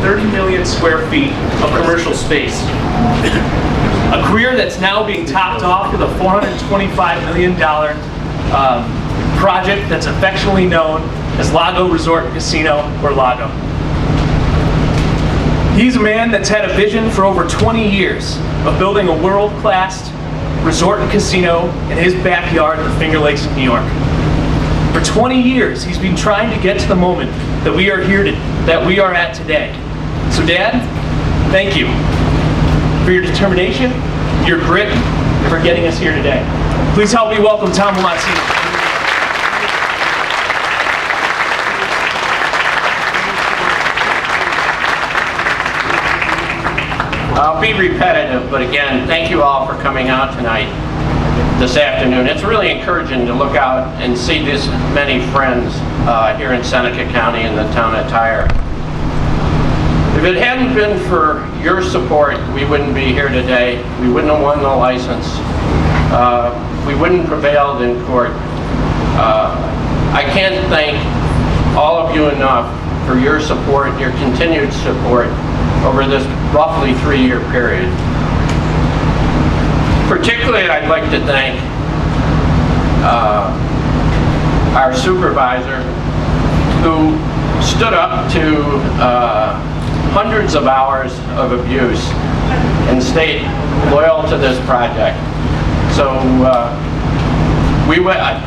30 million square feet of commercial space. A career that's now being topped off with a $425 million project that's affectionately known as Lago Resort and Casino, or Lago. He's a man that's had a vision for over 20 years of building a world-class resort and casino in his backyard in the Finger Lakes of New York. For 20 years, he's been trying to get to the moment that we are at today. So Dad, thank you for your determination, your grit, and for getting us here today. Please help me welcome Tom Lamontino. I'll be repetitive, but again, thank you all for coming out tonight, this afternoon. It's really encouraging to look out and see this many friends here in Seneca County in the town of Tyre. If it hadn't been for your support, we wouldn't be here today. We wouldn't have won the license. We wouldn't have prevailed in court. I can't thank all of you enough for your support, your continued support over this roughly 3-year period. Particularly, I'd like to thank our supervisor, who stood up to hundreds of hours of abuse and stayed loyal to this project. So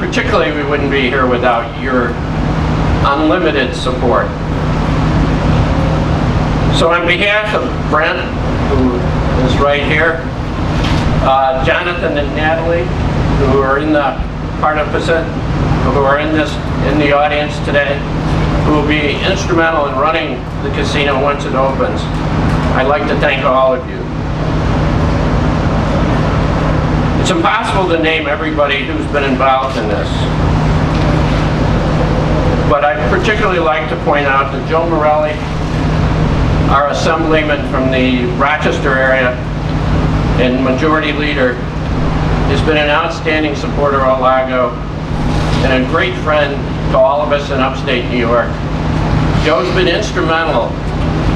particularly we wouldn't be here without your unlimited support. So on behalf of Brent, who is right here, Jonathan and Natalie, who are in the participant, who are in the audience today, who will be instrumental in running the casino once it opens, I'd like to thank all of you. It's impossible to name everybody who's been involved in this, but I'd particularly like to point out that Joe Morelli, our assemblyman from the Rochester area and majority leader, has been an outstanding supporter of Lago and a great friend to all of us in upstate New York. Joe's been instrumental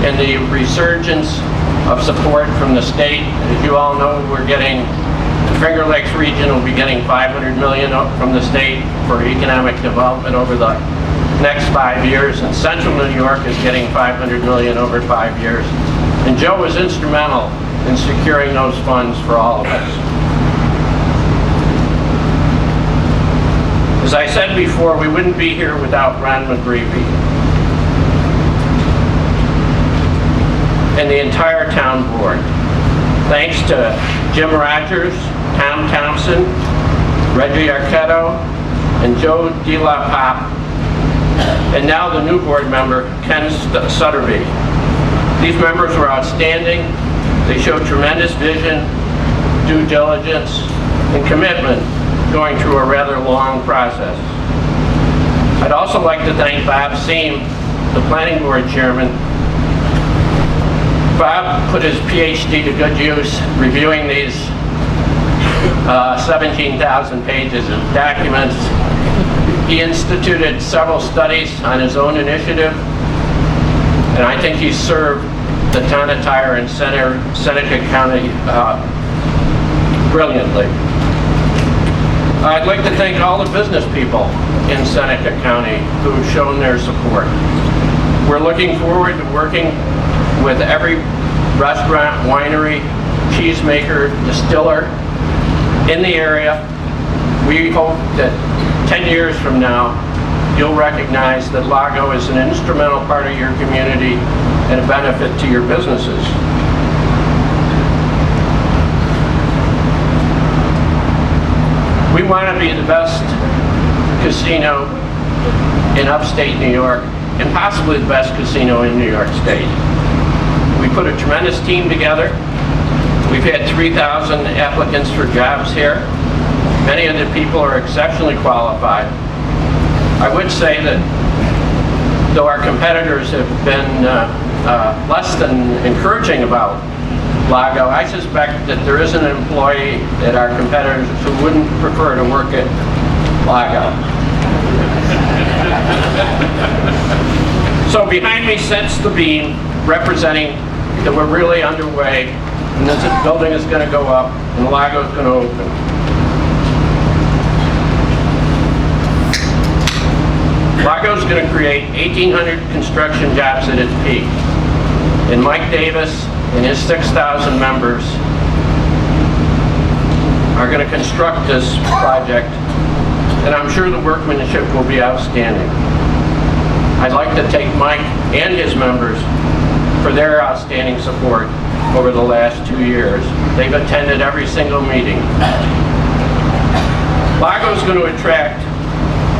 in the resurgence of support from the state. As you all know, the Finger Lakes region will be getting $500 million from the state for economic development over the next 5 years, and Central New York is getting $500 million over 5 years. And Joe was instrumental in securing those funds for all of us. As I said before, we wouldn't be here without Ron McGreevy and the entire town board. Thanks to Jim Rogers, Tom Thompson, Reggie Arquetto, and Joe De La Pop, and now the new board member, Ken Sutterby. These members were outstanding. They showed tremendous vision, due diligence, and commitment going through a rather long process. I'd also like to thank Bob Seam, the planning board chairman. Bob put his PhD to good use reviewing these 17,000 pages of documents. He instituted several studies on his own initiative, and I think he's served the town of Tyre and Seneca County brilliantly. I'd like to thank all the business people in Seneca County who've shown their support. We're looking forward to working with every restaurant, winery, cheesemaker, distiller in the area. We hope that 10 years from now, you'll recognize that Lago is an instrumental part of your community and a benefit to your businesses. We want to be the best casino in upstate New York and possibly the best casino in New York State. We put a tremendous team together. We've had 3,000 applicants for jobs here. Many of the people are exceptionally qualified. I would say that though our competitors have been less than encouraging about Lago, I suspect that there is an employee at our competitors who wouldn't prefer to work at Lago. So behind me sits the beam representing that we're really underway, and this building is going to go up, and Lago is going to open. Lago is going to create 1,800 construction jobs at its peak, and Mike Davis and his 6,000 members are going to construct this project, and I'm sure the workmanship will be outstanding. I'd like to thank Mike and his members for their outstanding support over the last 2 years. They've attended every single meeting. Lago is going to attract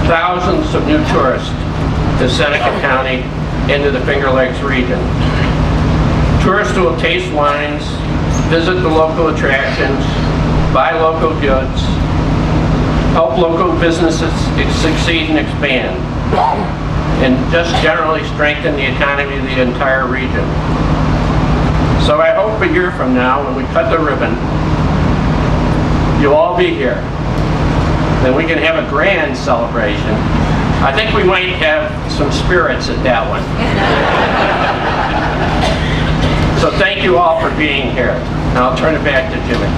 thousands of new tourists to Seneca County into the Finger Lakes region. Tourists will taste wines, visit the local attractions, buy local goods, help local businesses succeed and expand, and just generally strengthen the economy of the entire region. So I hope a year from now, when we cut the ribbon, you'll all be here. Then we can have a grand celebration. I think we might have some spirits at that one. So thank you all for being here. Now I'll turn it back to Jimmy.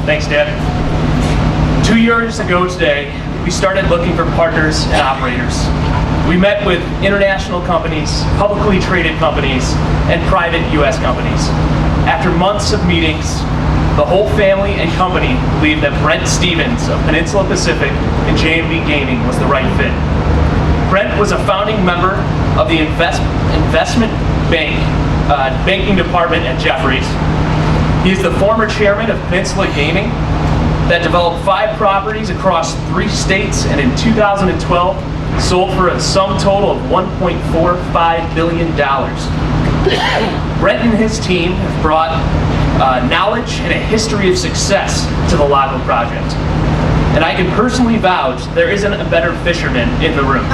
Thanks, Dad. 2 years ago today, we started looking for partners and operators. We met with international companies, publicly traded companies, and private U.S. companies. After months of meetings, the whole family and company believed that Brent Stevens of Peninsula Pacific and J&B Gaming was the right fit. Brent was a founding member of the investment banking department at Jefferies. He is the former chairman of Peninsula Gaming that developed 5 properties across 3 states, and in 2012 sold for a sum total of $1.45 billion. Brent and his team have brought knowledge and a history of success to the Lago project. And I can personally vouch there isn't a better fisherman in the room.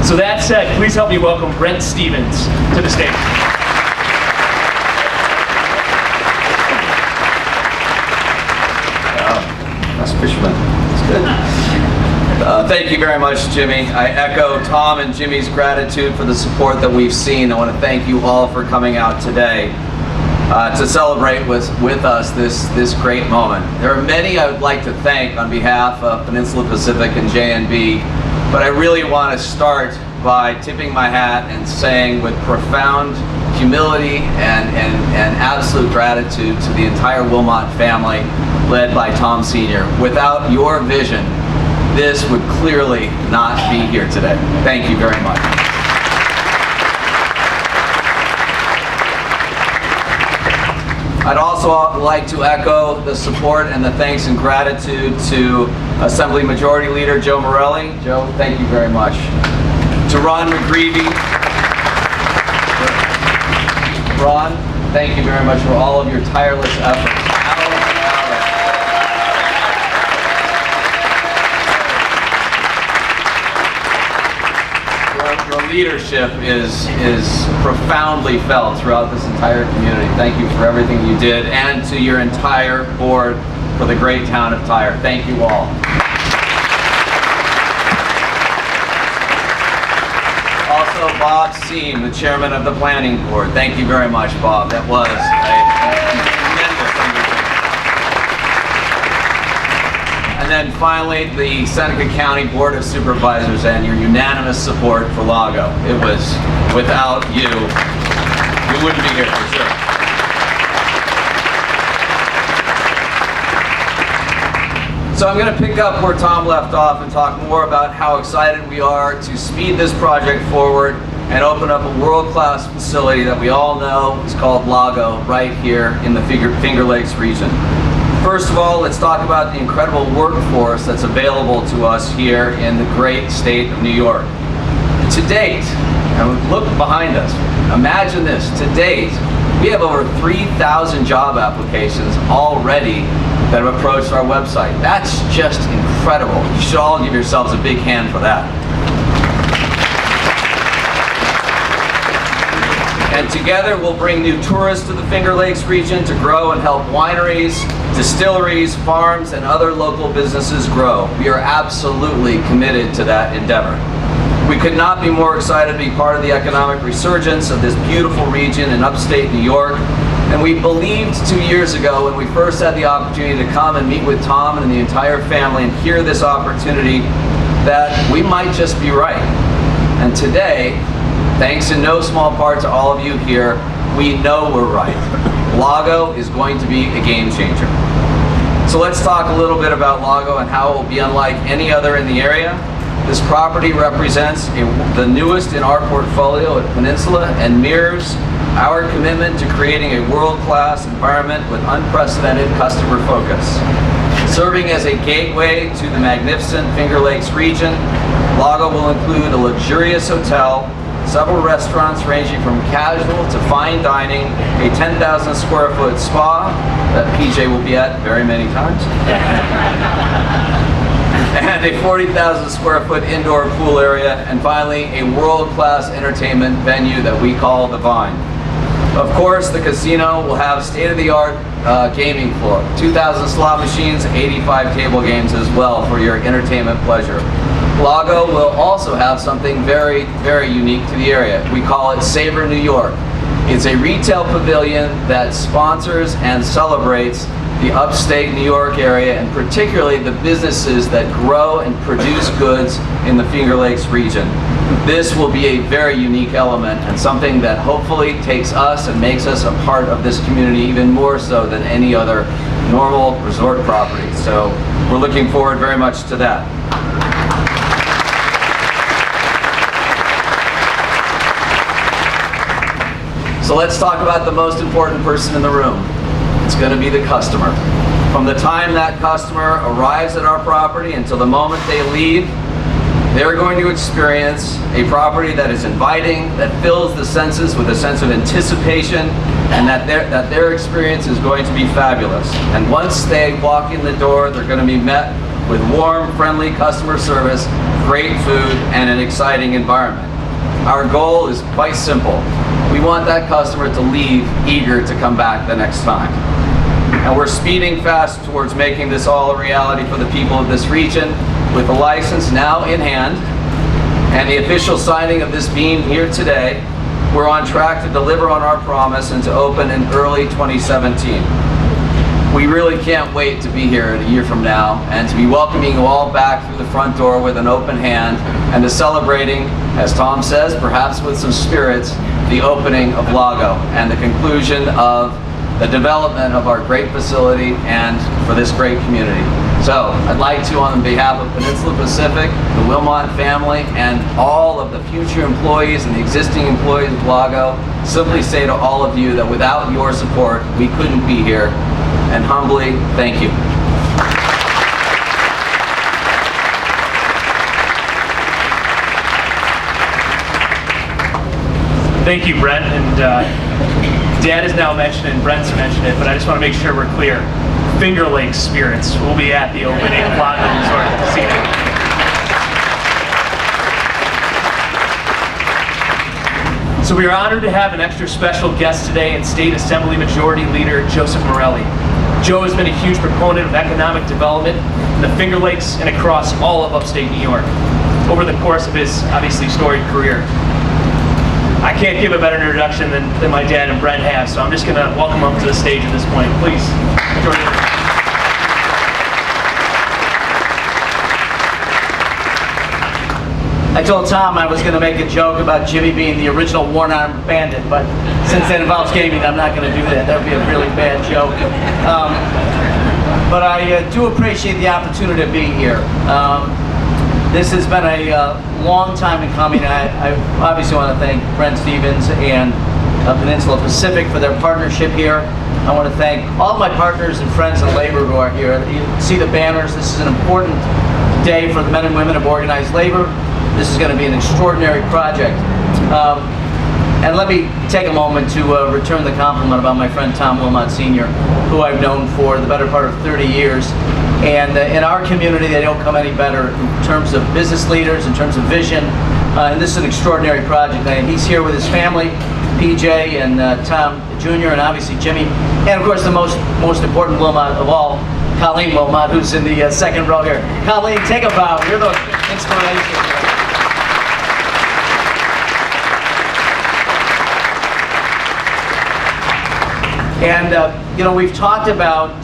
So that said, please help me welcome Brent Stevens to the stage. Fisherman. It's good. Thank you very much, Jimmy. I echo Tom and Jimmy's gratitude for the support that we've seen. I want to thank you all for coming out today to celebrate with us this great moment. There are many I would like to thank on behalf of Peninsula Pacific and J&B, but I really want to start by tipping my hat and saying with profound humility and absolute gratitude to the entire Wilmot family, led by Tom Sr. Without your vision, this would clearly not be here today. Thank you very much. I'd also like to echo the support and the thanks and gratitude to Assembly Majority Leader Joe Morelli. Joe, thank you very much. To Ron McGreevy. Ron, thank you very much for all of your tireless efforts. Your leadership is profoundly felt throughout this entire community. Thank you for everything you did, and to your entire board for the great town of Tyre. Thank you all. Also, Bob Seam, the chairman of the planning board. Thank you very much, Bob. That was a tremendous undertaking. And then finally, the Seneca County Board of Supervisors and your unanimous support for Lago. It was, without you, we wouldn't be here for sure. So I'm going to pick up where Tom left off and talk more about how excited we are to speed this project forward and open up a world-class facility that we all know is called Lago right here in the Finger Lakes region. First of all, let's talk about the incredible workforce that's available to us here in the great state of New York. To date, and look behind us, imagine this, to date, we have over 3,000 job applications already that have approached our website. That's just incredible. You should all give yourselves a big hand for that. And together we'll bring new tourists to the Finger Lakes region to grow and help wineries, distilleries, farms, and other local businesses grow. We are absolutely committed to that endeavor. We could not be more excited to be part of the economic resurgence of this beautiful region in upstate New York. And we believed 2 years ago when we first had the opportunity to come and meet with Tom and the entire family and hear this opportunity that we might just be right. And today, thanks in no small part to all of you here, we know we're right. Lago is going to be a game changer. So let's talk a little bit about Lago and how it will be unlike any other in the area. This property represents the newest in our portfolio at Peninsula and mirrors our commitment to creating a world-class environment with unprecedented customer focus. Serving as a gateway to the magnificent Finger Lakes region, Lago will include a luxurious hotel, several restaurants ranging from casual to fine dining, a 10,000 square foot spa that PJ will be at very many times, and a 40,000 square foot indoor pool area, and finally a world-class entertainment venue that we call The Vine. Of course, the casino will have state-of-the-art gaming floor, 2,000 slot machines, 85 table games as well for your entertainment pleasure. Lago will also have something very, very unique to the area. We call it Savor New York. It's a retail pavilion that sponsors and celebrates the upstate New York area, and particularly the businesses that grow and produce goods in the Finger Lakes region. This will be a very unique element and something that hopefully takes us and makes us a part of this community even more so than any other normal resort property. So we're looking forward very much to that. So let's talk about the most important person in the room. It's going to be the customer. From the time that customer arrives at our property until the moment they leave, they're going to experience a property that is inviting, that fills the senses with a sense of anticipation, and that their experience is going to be fabulous. And once they walk in the door, they're going to be met with warm, friendly customer service, great food, and an exciting environment. Our goal is quite simple. We want that customer to leave eager to come back the next time. And we're speeding fast towards making this all a reality for the people of this region. With the license now in hand and the official signing of this being here today, we're on track to deliver on our promise and to open in early 2017. We really can't wait to be here a year from now and to be welcoming you all back through the front door with an open hand and to celebrating, as Tom says, perhaps with some spirits, the opening of Lago and the conclusion of the development of our great facility and for this great community. So I'd like to, on behalf of Peninsula Pacific, the Wilmot family, and all of the future employees and the existing employees of Lago, simply say to all of you that without your support, we couldn't be here. And humbly, thank you. Thank you, Brent. And Dad has now mentioned it and Brent's mentioned it, but I just want to make sure we're clear. Finger Lakes Spirits will be at the opening of Lago Resort and Casino. So we are honored to have an extra special guest today in State Assembly Majority Leader Joseph Morelli. Joe has been a huge proponent of economic development in the Finger Lakes and across all of upstate New York over the course of his obviously storied career. I can't give a better introduction than my dad and Brent have, so I'm just going to welcome him to the stage at this point. Please, join me. I told Tom I was going to make a joke about Jimmy being the original one-armed bandit, but since that involves gaming, I'm not going to do that. That would be a really bad joke. But I do appreciate the opportunity to be here. This has been a long time in coming. I obviously want to thank Brent Stevens and Peninsula Pacific for their partnership here. I want to thank all of my partners and friends in labor who are here. You see the banners. This is an important day for the men and women of organized labor. This is going to be an extraordinary project. And let me take a moment to return the compliment about my friend Tom Wilmot Sr., who I've known for the better part of 30 years. And in our community, they don't come any better in terms of business leaders, in terms of vision, And this is an extraordinary project. And he's here with his family, PJ and Tom Jr. and obviously Jimmy. And of course the most important Wilmot of all, Colleen Wilmot, who's in the second row here. Colleen, take a bow. You're the inspiration. And, you know, we've talked about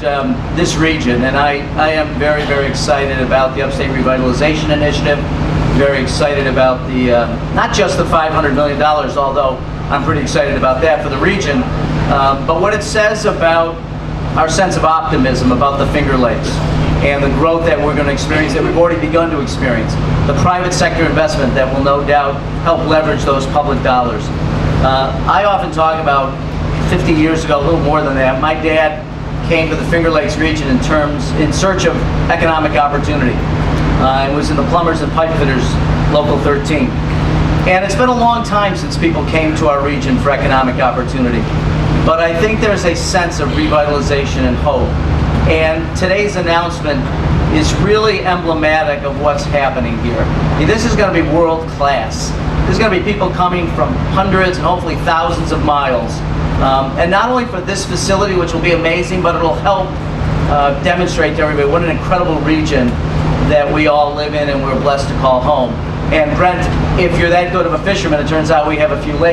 this region, and I am very, very excited about the Upstate Revitalization Initiative, very excited about the, not just the $500 million, although I'm pretty excited about that for the region, but what it says about our sense of optimism about the Finger Lakes and the growth that we're going to experience, that we've already begun to experience, the private sector investment that will no doubt help leverage those public dollars. I often talk about 50 years ago, a little more than that, my dad came to the Finger Lakes region in search of economic opportunity. And was in the plumbers and pipe fitters, Local 13. And it's been a long time since people came to our region for economic opportunity. But I think there's a sense of revitalization and hope. And today's announcement is really emblematic of what's happening here. I mean, this is going to be world class. There's going to be people coming from hundreds and hopefully thousands of miles. And not only for this facility, which will be amazing, but it'll help demonstrate to everybody what an incredible region that we all live in and we're blessed to call home. And Brent, if you're that good of a fisherman, it turns out we have a few lakes.